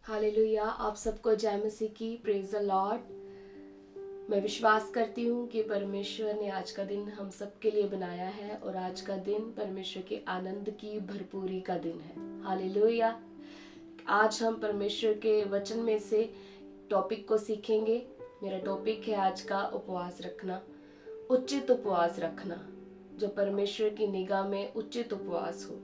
Hallelujah. आप सबको जय मसीह की। Praise the Lord. मैं विश्वास करती हूँ कि परमेश्वर ने आज का दिन हम सबके लिए बनाया है और आज का दिन परमेश्वर के आनंद की भरपूरी का दिन है। हालेलुया। आज हम परमेश्वर के वचन में से टॉपिक को सीखेंगे। मेरा टॉपिक है आज का उपवास रखना, उचित उपवास रखना, जो परमेश्वर की निगाह में उचित उपवास हो।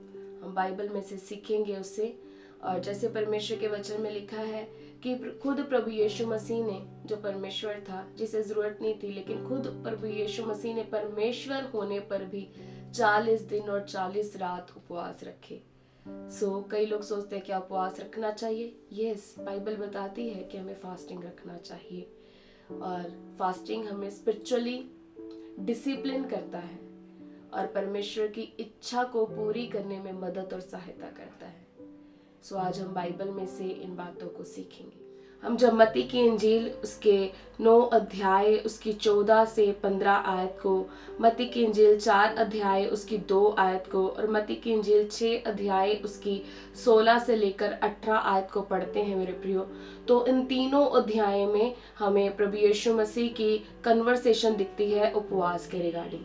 हम बाइबल में से सीखेंगे उससे। और जैसे परमेश्वर के वचन में लिखा है कि खुद प्रभु यीशु मसीह ने, जो परमेश्वर था, जिसे जरूरत नहीं थी, लेकिन खुद प्रभु यीशु मसीह ने परमेश्वर होने पर भी 40 दिन और 40 रात उपवास रखे। कई लोग सोचते हैं क्या उपवास रखना चाहिए? यस, बाइबल बताती है कि हमें फास्टिंग रखना चाहिए। और फास्टिंग हमें स्पिरिचुअली डिसिप्लिन करता है और परमेश्वर की इच्छा को पूरी करने में मदद और सहायता करता है। आज हम बाइबल में से इन बातों को सीखेंगे। हम जब मत्ती की इंजील उसके 9 अध्याय उसकी 14 से 15 आयत को, मत्ती की इंजील 4 अध्याय उसकी 2 आयत को और मत्ती की इंजील 6 अध्याय उसकी 16 से लेकर 18 आयत को पढ़ते हैं मेरे प्रियो, तो इन तीनों अध्याय में हमें प्रभु यीशु मसीह की कन्वर्सेशन दिखती है उपवास के रिगार्डिंग।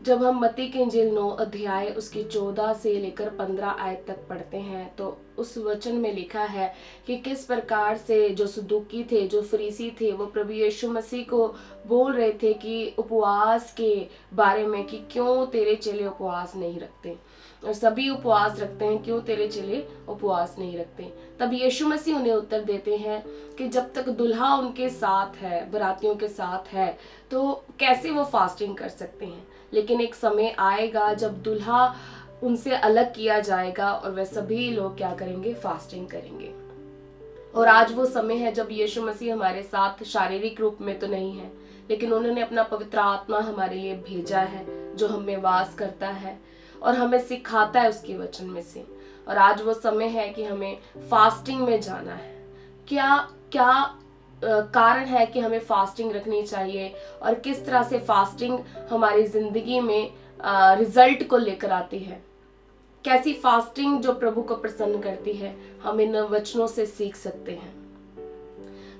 जब हम मत्ती की इंजील 9 अध्याय उसकी 14 से लेकर 15 आयत तक पढ़ते हैं तो उस वचन में लिखा है कि किस प्रकार से जो सदूकी थे, जो फरीसी थे, वो प्रभु यीशु मसीह को बोल रहे थे कि उपवास के बारे में कि क्यों तेरे चेले उपवास नहीं रखते और सभी उपवास रखते हैं, क्यों तेरे चेले उपवास नहीं रखते। तब यीशु मसीह उन्हें उत्तर देते हैं कि जब तक दुल्हा उनके साथ है, बरातियों के साथ है, तो कैसे वो फास्टिंग कर सकते हैं। लेकिन एक समय आएगा जब दुल्हा उनसे अलग किया जाएगा और वह सभी लोग क्या करेंगे? फास्टिंग करेंगे। और आज वो समय है जब यीशु मसीह हमारे साथ शारीरिक रूप में तो नहीं है, लेकिन उन्होंने अपना पवित्र आत्मा हमारे लिए भेजा है, जो हम में वास करता है और हमें सिखाता है उसके वचन में से। और आज वो समय है कि हमें फास्टिंग में जाना है। क्या क्या कारण है कि हमें फास्टिंग रखनी चाहिए और किस तरह से फास्टिंग हमारी जिंदगी में रिजल्ट को लेकर आती है, कैसी फास्टिंग जो प्रभु को प्रसन्न करती है, हम इन वचनों से सीख सकते हैं।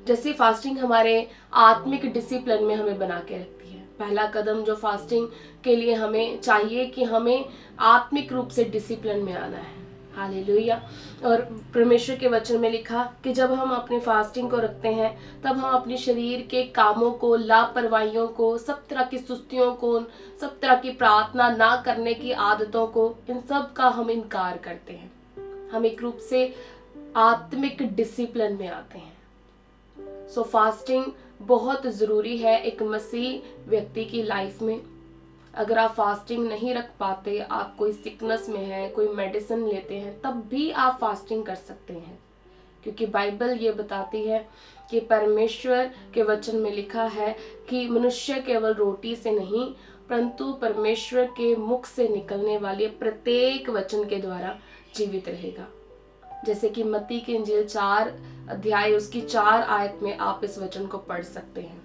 जैसे फास्टिंग हमारे आत्मिक डिसिप्लिन में हमें बना के रखती है। पहला कदम जो फास्टिंग के लिए हमें चाहिए कि हमें आत्मिक रूप से डिसिप्लिन में आना है। हालेलुया। और परमेश्वर के वचन में लिखा कि जब हम अपनी फास्टिंग को रखते हैं तब हम अपने शरीर के कामों को, लापरवाहियों को, सब तरह की सुस्तियों को, सब तरह की प्रार्थना ना करने की आदतों को, इन सब का हम इनकार करते हैं। हम एक रूप से आत्मिक डिसिप्लिन में आते हैं। फास्टिंग बहुत जरूरी है एक मसीह व्यक्ति की लाइफ में। अगर आप फास्टिंग नहीं रख पाते, आप कोई सिकनेस में है, कोई मेडिसिन लेते हैं, तब भी आप फास्टिंग कर सकते हैं, क्योंकि बाइबल ये बताती है कि परमेश्वर के वचन में लिखा है कि मनुष्य केवल रोटी से नहीं परंतु परमेश्वर के मुख से निकलने वाले प्रत्येक वचन के द्वारा जीवित रहेगा। जैसे कि मत्ती की इंजील 4 अध्याय उसकी 4 आयत में आप इस वचन को पढ़ सकते हैं।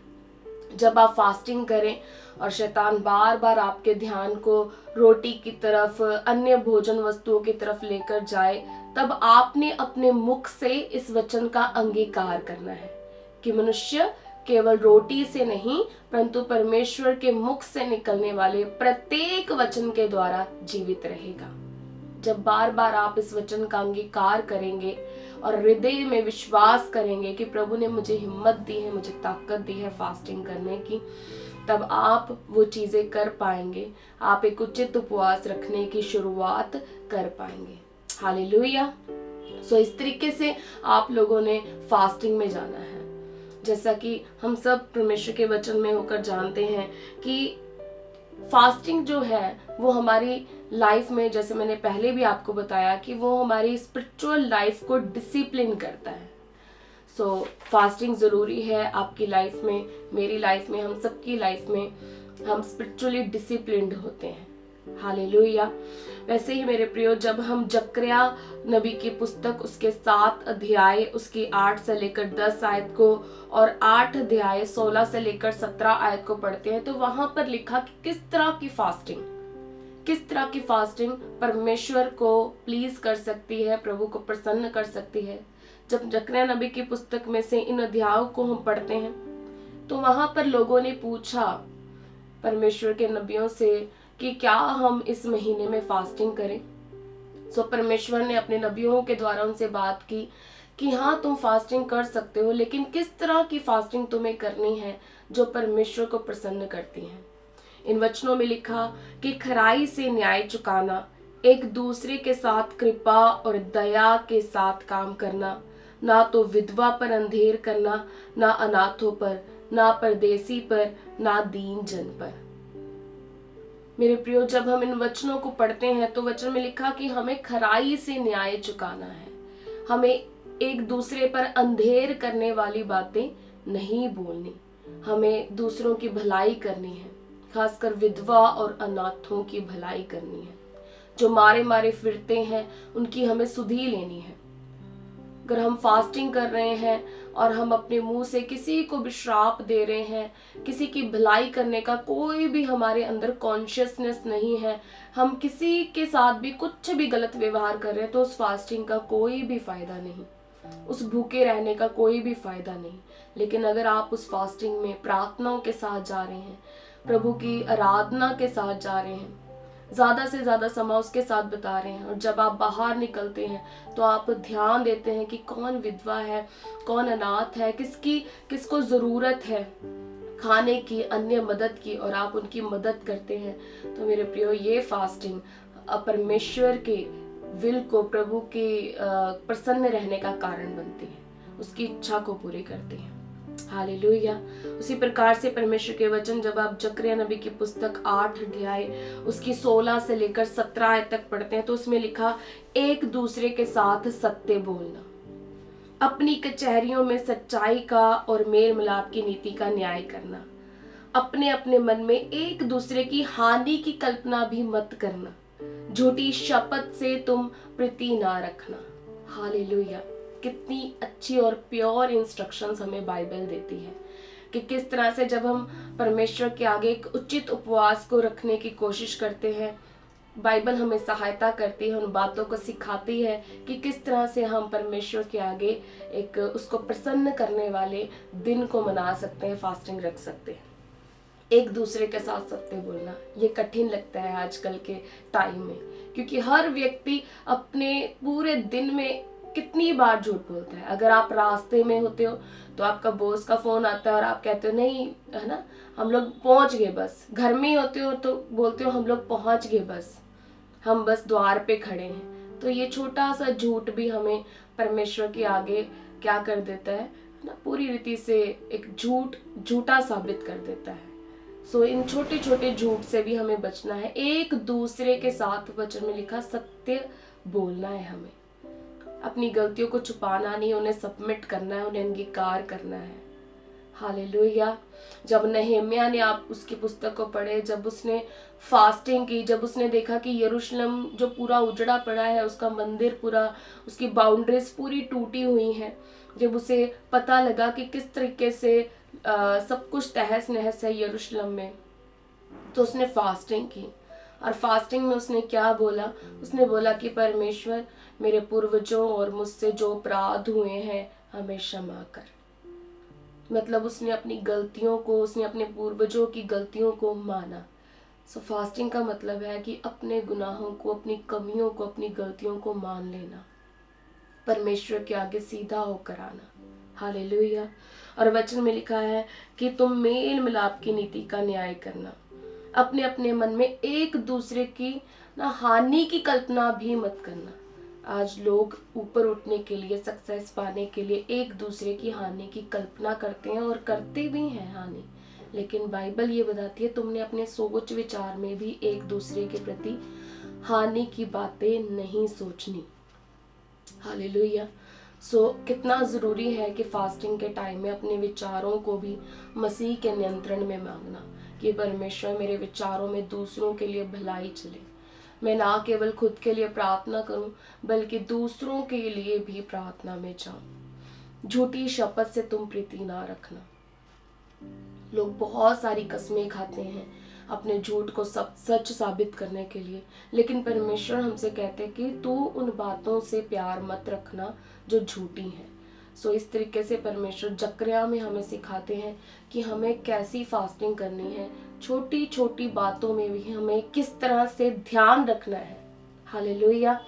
जब आप फास्टिंग करें और शैतान बार बार आपके ध्यान को रोटी की तरफ, अन्य भोजन वस्तुओं की तरफ लेकर जाए, तब आपने अपने मुख से इस वचन का अंगीकार करना है कि मनुष्य केवल रोटी से नहीं परंतु परमेश्वर के मुख से निकलने वाले प्रत्येक वचन के द्वारा जीवित रहेगा। जब बार बार आप इस वचन का अंगीकार करेंगे और हृदय में विश्वास करेंगे कि प्रभु ने मुझे हिम्मत दी है, मुझे ताकत दी है फास्टिंग करने की, तब आप वो चीजें कर पाएंगे। आप एक उचित उपवास रखने की शुरुआत कर पाएंगे। हालेलुया। इस तरीके से आप लोगों ने फास्टिंग में जाना है। जैसा कि हम सब परमेश्वर के वचन में होकर जानते हैं कि फास्टिंग जो है वो हमारी लाइफ में, जैसे मैंने पहले भी आपको बताया, कि वो हमारी स्पिरिचुअल लाइफ को डिसिप्लिन करता है। फास्टिंग जरूरी है आपकी लाइफ में, मेरी लाइफ में, हम सबकी लाइफ में। हम स्पिरिचुअली डिसिप्लिन्ड होते हैं। हालेलुया। वैसे ही मेरे प्रियो, जब हम जकरिया नबी की पुस्तक उसके 7 अध्याय उसकी 8 से लेकर 10 आयत को और 8 अध्याय 16 से लेकर 17 आयत को पढ़ते हैं, तो वहां पर लिखा कि किस तरह की फास्टिंग, किस तरह की फास्टिंग परमेश्वर को प्लीज कर सकती है, प्रभु को प्रसन्न कर सकती है। जब जकरिया नबी की पुस्तक में से इन अध्यायों को हम पढ़ते हैं तो वहां पर लोगों ने पूछा परमेश्वर के नबियों से कि क्या हम इस महीने में फास्टिंग करें। सो परमेश्वर ने अपने नबियों के द्वारा उनसे बात की कि हाँ, तुम फास्टिंग कर सकते हो, लेकिन किस तरह की फास्टिंग तुम्हें करनी है जो परमेश्वर को प्रसन्न करती है। इन वचनों में लिखा कि खराई से न्याय चुकाना, एक दूसरे के साथ कृपा और दया के साथ काम करना, ना तो विधवा पर अंधेर करना, ना अनाथों पर, ना परदेसी पर, ना दीन जन पर। मेरे प्रियो, जब हम इन वचनों को पढ़ते हैं तो वचन में लिखा कि हमें खराई से न्याय चुकाना है। हमें एक दूसरे पर अंधेर करने वाली बातें नहीं बोलनी, हमें दूसरों की भलाई करनी है, खासकर विधवा और अनाथों की भलाई करनी है। जो मारे मारे फिरते हैं उनकी हमें सुधि लेनी है। अगर हम फास्टिंग कर रहे हैं और हम अपने मुंह से किसी को भी श्राप दे रहे हैं, किसी की भलाई करने का कोई भी हमारे अंदर कॉन्शियसनेस नहीं है, हम किसी के साथ भी कुछ भी गलत व्यवहार कर रहे हैं, तो उस फास्टिंग का कोई भी फायदा नहीं, उस भूखे रहने का कोई भी फायदा नहीं। लेकिन अगर आप उस फास्टिंग में प्रार्थनाओं के साथ जा रहे हैं, प्रभु की आराधना के साथ जा रहे हैं, ज्यादा से ज्यादा समय उसके साथ बिता रहे हैं, और जब आप बाहर निकलते हैं तो आप ध्यान देते हैं कि कौन विधवा है, कौन अनाथ है, किसको जरूरत है खाने की, अन्य मदद की, और आप उनकी मदद करते हैं, तो मेरे प्रियो ये फास्टिंग परमेश्वर के विल को, प्रभु के प्रसन्न रहने का कारण बनती है, उसकी इच्छा को पूरी करती है। हालेलुया। उसी प्रकार से परमेश्वर के वचन जब आप जकरिया नबी की पुस्तक 8 अध्याय उसकी 16 से लेकर 17 आयत तक पढ़ते हैं तो उसमें लिखा, एक दूसरे के साथ सत्य बोलना, अपनी कचहरियों में सच्चाई का और मेल मिलाप की नीति का न्याय करना, अपने अपने मन में एक दूसरे की हानि की कल्पना भी मत करना, झूठी शपथ से तुम प्रीति ना रखना। हालेलुया। कितनी अच्छी और प्योर इंस्ट्रक्शंस हमें बाइबल देती है कि किस तरह से जब हम परमेश्वर के आगे एक उचित उपवास को रखने की कोशिश करते हैं, बाइबल हमें सहायता करती है, उन बातों को सिखाती है कि किस तरह से हम परमेश्वर के आगे एक उसको प्रसन्न करने वाले दिन को मना सकते हैं, फास्टिंग रख सकते हैं। एक दूसरे के साथ सत्य बोलना ये कठिन लगता है आजकल के टाइम में, क्योंकि हर व्यक्ति अपने पूरे दिन में कितनी बार झूठ बोलता है। अगर आप रास्ते में होते हो तो आपका बॉस का फोन आता है और आप कहते हो नहीं, है ना, हम लोग पहुंच गए बस। घर में ही होते हो तो बोलते हो हम लोग पहुंच गए बस, हम बस द्वार पे खड़े हैं। तो ये छोटा सा झूठ भी हमें परमेश्वर के आगे क्या कर देता है ना, पूरी रीति से एक झूठा साबित कर देता है। सो इन छोटे छोटे झूठ से भी हमें बचना है। एक दूसरे के साथ वचन में लिखा सत्य बोलना है, हमें अपनी गलतियों को छुपाना नहीं, उन्हें सबमिट करना है, उन्हें अंगीकार करना है। हालेलुया। जब नehemiah ने आप उसकी पुस्तक को पढ़े, जब उसने फास्टिंग की, जब उसने देखा कि यरूशलेम जो पूरा उजड़ा पड़ा है, उसका मंदिर पूरा, उसकी बाउंड्रीज पूरी टूटी हुई हैं, जब उसे पता लगा कि किस तरीके से सब कुछ तहस नहस है यरूशलेम में, तो उसने फास्टिंग की। और फास्टिंग में उसने क्या बोला? उसने बोला कि परमेश्वर, मेरे पूर्वजों और मुझसे जो अपराध हुए हैं हमें क्षमा कर। मतलब उसने अपनी गलतियों को, उसने अपने पूर्वजों की गलतियों को माना। सो फास्टिंग का मतलब है कि अपने गुनाहों को, अपनी कमियों को, अपनी गलतियों को मान लेना, परमेश्वर के आगे सीधा होकर आना। हालेलुया। और वचन में लिखा है कि तुम मेल मिलाप की नीति का न्याय करना, अपने अपने मन में एक दूसरे की ना हानि की कल्पना भी मत करना। आज लोग ऊपर उठने के लिए, सक्सेस पाने के लिए एक दूसरे की हानि की कल्पना करते हैं और करते भी हैं हानि, लेकिन बाइबल ये बताती है तुमने अपने सोच विचार में भी एक दूसरे के प्रति हानि की बातें नहीं सोचनी। हालेलुया। सो कितना ज़रूरी है कि फास्टिंग के टाइम में अपने विचारों को भी मसीह के नियंत्रण में मांगना कि परमेश्वर मेरे विचारों में दूसरों के लिए भलाई चले। मैं ना केवल खुद के लिए प्रार्थना करूं बल्कि दूसरों के लिए भी प्रार्थना में जाऊं। झूठी शपथ से तुम प्रीति ना रखना। लोग बहुत सारी कसमें खाते हैं, अपने झूठ को सब सच साबित करने के लिए। लेकिन परमेश्वर हमसे कहते हैं कि तू उन बातों से प्यार मत रखना जो झूठी हैं। सो इस तरीके से परमेश्वर जकरिया में हमें सिखाते हैं कि हमें कैसी फास्टिंग करनी है, छोटी छोटी बातों में भी हमें किस तरह से ध्यान रखना है। हालेलुया।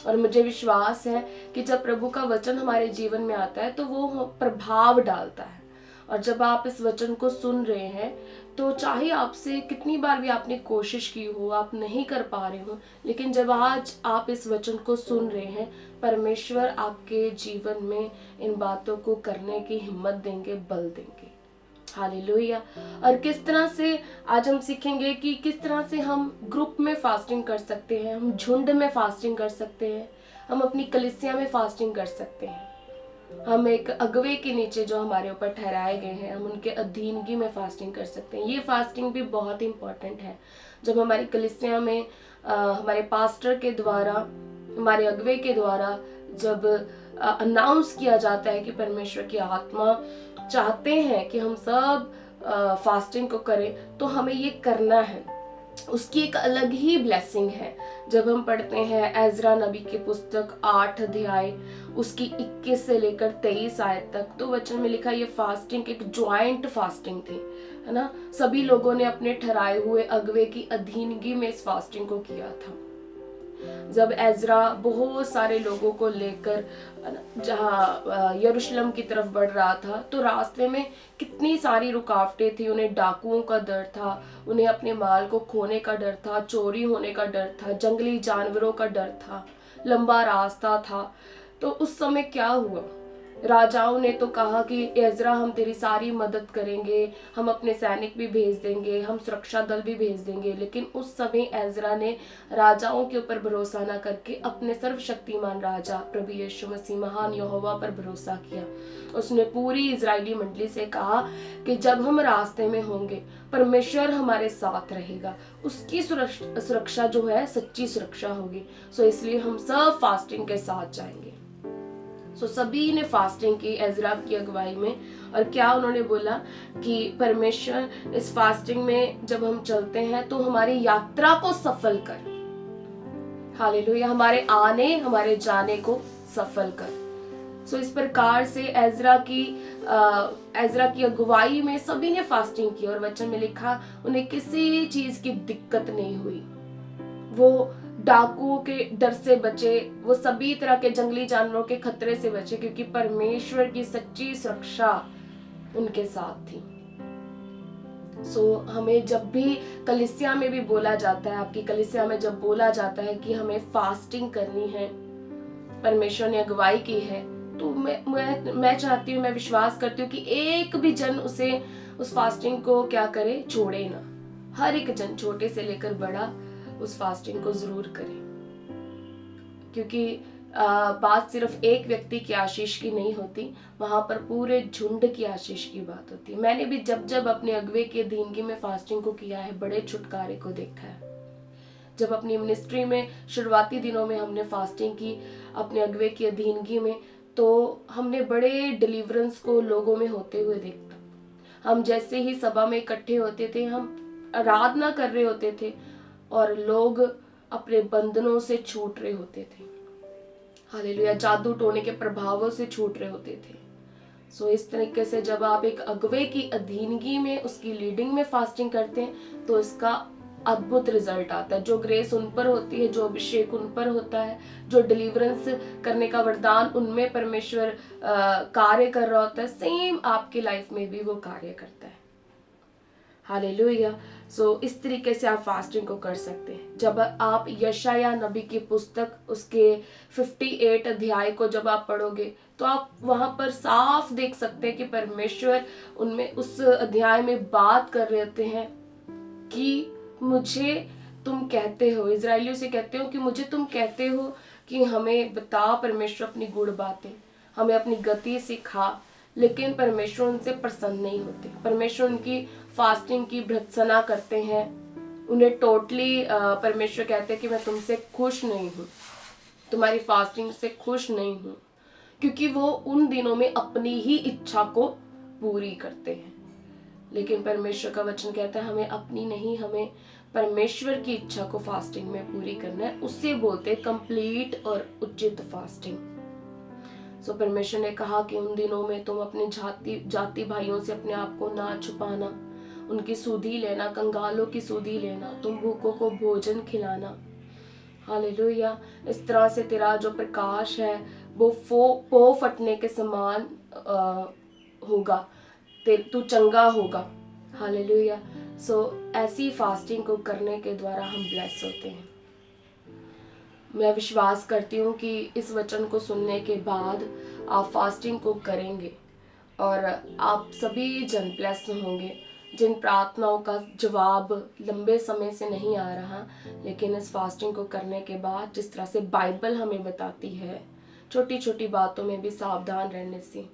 और मुझे विश्वास है कि जब प्रभु का वचन हमारे जीवन में आता है तो वो प्रभाव डालता है। और जब आप इस वचन को सुन रहे हैं तो चाहे आपसे कितनी बार भी आपने कोशिश की हो, आप नहीं कर पा रहे हो, लेकिन जब आज आप इस वचन को सुन रहे हैं, परमेश्वर आपके जीवन में इन बातों को करने की हिम्मत देंगे, बल देंगे। हालेलुया। और किस तरह से आज हम सीखेंगे कि किस तरह से हम ग्रुप में फास्टिंग कर सकते हैं, हम झुंड में फास्टिंग कर सकते हैं, हम अपनी कलीसिया में फास्टिंग कर सकते हैं, हम एक अगुवे के नीचे जो हमारे ऊपर ठहराए गए हैं, हम उनके अधीनगी में फास्टिंग कर सकते हैं। ये फास्टिंग भी बहुत इंपॉर्टेंट है। जब हमारी कलीसिया में हमारे पास्टर के द्वारा, हमारे अगुवे के द्वारा जब अनाउंस किया जाता है कि परमेश्वर की आत्मा चाहते हैं कि हम सब फास्टिंग को करें, तो हमें ये करना है। उसकी एक अलग ही ब्लेसिंग है। जब हम पढ़ते हैं एजरा नबी की पुस्तक 8 अध्याय उसकी 21 से लेकर 23 आयत तक, तो वचन में लिखा ये फास्टिंग एक ज्वाइंट फास्टिंग थी, है ना। सभी लोगों ने अपने ठहराए हुए अगुवे की अधीनगी में इस फास्टिंग को किया था। जब एजरा बहुत सारे लोगों को लेकर जहाँ यरूशलेम की तरफ बढ़ रहा था, तो रास्ते में कितनी सारी रुकावटें थी। उन्हें डाकुओं का डर था, उन्हें अपने माल को खोने का डर था, चोरी होने का डर था, जंगली जानवरों का डर था, लंबा रास्ता था। तो उस समय क्या हुआ, राजाओं ने तो कहा कि एजरा हम तेरी सारी मदद करेंगे, हम अपने सैनिक भी भेज देंगे, हम सुरक्षा दल भी भेज देंगे। लेकिन उस समय एजरा ने राजाओं के ऊपर भरोसा न करके अपने सर्वशक्तिमान राजा प्रभु यीशु मसीह महान यहोवा पर भरोसा किया। उसने पूरी इजरायली मंडली से कहा कि जब हम रास्ते में होंगे परमेश्वर हमारे साथ रहेगा, उसकी सुरक्षा जो है सच्ची सुरक्षा होगी। सो इसलिए हम सब फास्टिंग के साथ जाएंगे। सो सभी ने फास्टिंग की एजरा की अगुवाई में। और क्या उन्होंने बोला कि परमेश्वर इस फास्टिंग में जब हम चलते हैं तो हमारी यात्रा को सफल कर। हालेलुया। हमारे आने हमारे जाने को सफल कर। सो इस प्रकार से एजरा की अगुवाई में सभी ने फास्टिंग की और वचन में लिखा उन्हें किसी चीज की दिक्कत नहीं हुई। वो डाकुओं के डर से बचे, वो सभी तरह के जंगली जानवरों के खतरे से बचे, क्योंकि परमेश्वर की सच्ची सुरक्षा उनके साथ थी। सो हमें जब भी कलीसिया में भी बोला जाता है, आपकी कलीसिया में जब बोला जाता है कि हमें फास्टिंग करनी है, परमेश्वर ने अगुवाई की है, तो मैं चाहती हूँ, मैं विश्वास करती हूँ कि एक भी जन उस फास्टिंग को क्या करे, छोड़े ना। हर एक जन, छोटे से लेकर बड़ा, उस फास्टिंग को जरूर करें। क्योंकि बात सिर्फ एक व्यक्ति की आशीष की नहीं होती, वहां पर पूरे झुंड की आशीष की बात होती है। मैंने भी जब जब अपने अगुवे की अधीनगी में फास्टिंग को किया है, बड़े छुटकारे को देखा है। जब अपनी मिनिस्ट्री में शुरुआती दिनों में हमने फास्टिंग की अपने अगुवे की अधीनगी में, तो हमने बड़े डिलीवरेंस को लोगों में होते हुए देखा। हम जैसे ही सभा में इकट्ठे होते थे, हम आराधना कर रहे होते थे और लोग अपने बंधनों से छूट रहे होते थे। हालेलुया। जादू टोने के प्रभावों से छूट रहे होते थे। सो इस तरीके से जब आप एक अगुवे की अधीनगी में उसकी लीडिंग में फास्टिंग करते हैं तो इसका अद्भुत रिजल्ट आता है। जो ग्रेस उन पर होती है, जो अभिषेक उन पर होता है, जो डिलीवरेंस करने का वरदान उनमें परमेश्वर कार्य कर रहा होता है, सेम आपकी लाइफ में भी वो कार्य करता है। हालेलुया। सो इस तरीके से आप फास्टिंग को कर सकते हैं। जब आप यशाया नबी की पुस्तक उसके 58 अध्याय को जब आप पढ़ोगे तो आप वहां पर साफ देख सकते हैं कि परमेश्वर उनमें उस अध्याय में बात कर रहे होते हैं कि मुझे तुम कहते हो, इजरायलियों से कहते हो कि मुझे तुम कहते हो कि हमें बता परमेश्वर अपनी गुड़ बातें, हमें अपनी गति सिखा। लेकिन परमेश्वर उनसे प्रसन्न नहीं होते। परमेश्वर उनकी फास्टिंग की भर्त्सना करते हैं। उन्हें टोटली परमेश्वर कहते हैं कि मैं तुमसे खुश नहीं हूँ, तुम्हारी फास्टिंग से खुश नहीं हूँ, क्योंकि वो उन दिनों में अपनी ही इच्छा को पूरी करते हैं। लेकिन परमेश्वर का वचन कहता है हमें अपनी नहीं, हमें परमेश्वर की इच्छा को फास्टिंग में पूरी करना है। उससे बोलते हैं कंप्लीट और उचित फास्टिंग। सो परमेश्वर ने कहा कि उन दिनों में तुम अपने जाति भाइयों से अपने आप को ना छुपाना, उनकी सुधि लेना, कंगालों की सुधि लेना, तुम भूखों को भोजन खिलाना। हालेलुया। इस तरह से तेरा जो प्रकाश है वो पो फटने के समान होगा, तू चंगा होगा। हालेलुया। सो ऐसी फास्टिंग को करने के द्वारा हम ब्लेस होते हैं। मैं विश्वास करती हूँ कि इस वचन को सुनने के बाद आप फास्टिंग को करेंगे और आप सभी जन ब्लेस होंगे। जिन प्रार्थनाओं का जवाब लंबे समय से नहीं आ रहा, लेकिन इस फास्टिंग को करने के बाद जिस तरह से बाइबल हमें बताती है, छोटी छोटी बातों में भी सावधान रहने से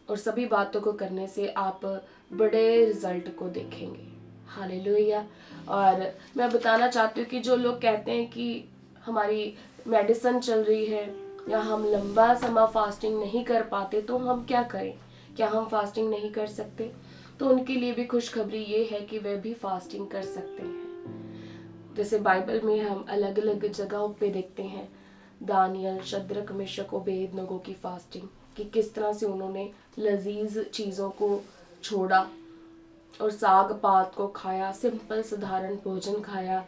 और सभी बातों को करने से आप बड़े रिजल्ट को देखेंगे। हालेलुया। और मैं बताना चाहती हूँ कि जो लोग कहते हैं कि हमारी मेडिसिन चल रही है या हम लंबा समय फास्टिंग नहीं कर पाते, तो हम क्या करें, क्या हम फास्टिंग नहीं कर सकते? तो उनके लिए भी खुशखबरी ये है कि वे भी फास्टिंग कर सकते हैं। जैसे बाइबल में हम अलग अलग जगहों पे देखते हैं, दानियल, शद्रक, मेशक, अबेदनगो की फास्टिंग, कि किस तरह से उन्होंने लजीज चीज़ों को छोड़ा और साग पात को खाया, सिंपल साधारण भोजन खाया,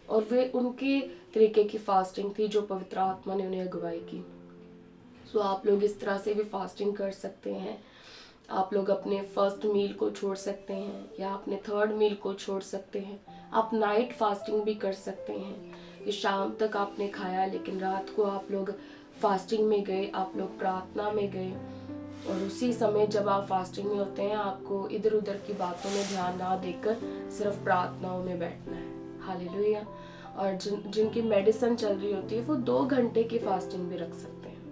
और वे उनके तरीके की फास्टिंग थी जो पवित्र आत्मा ने उन्हें अगुवाई की। सो आप लोग इस तरह से भी फास्टिंग कर सकते हैं। आप लोग अपने फर्स्ट मील को छोड़ सकते हैं या अपने थर्ड मील को छोड़ सकते हैं। आप नाइट फास्टिंग भी कर सकते हैं कि शाम तक आपने खाया लेकिन रात को आप लोग फास्टिंग में गए, आप लोग प्रार्थना में गए, और उसी समय जब आप फास्टिंग में होते हैं आपको इधर उधर की बातों में ध्यान ना देकर सिर्फ प्रार्थनाओं में बैठना है। हालेलुया। और जिनकी मेडिसिन चल रही होती है वो 2 घंटे की फास्टिंग भी रख सकते हैं,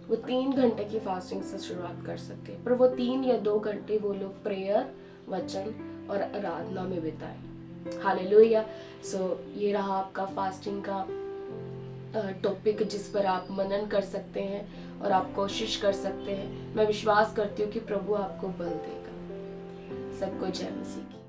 वो 3 घंटे की फास्टिंग से शुरुआत कर सकते हैं, पर वो 3 या 2 घंटे वो लोग प्रेयर, वचन और आराधना में बिताएं। हालेलुया। सो ये रहा आपका फास्टिंग का टॉपिक जिस पर आप मनन कर सकते हैं और आप कोशिश कर सकते हैं। मैं विश्वास करती हूँ कि प्रभु आपको बल देगा। सबको जय मसीह की।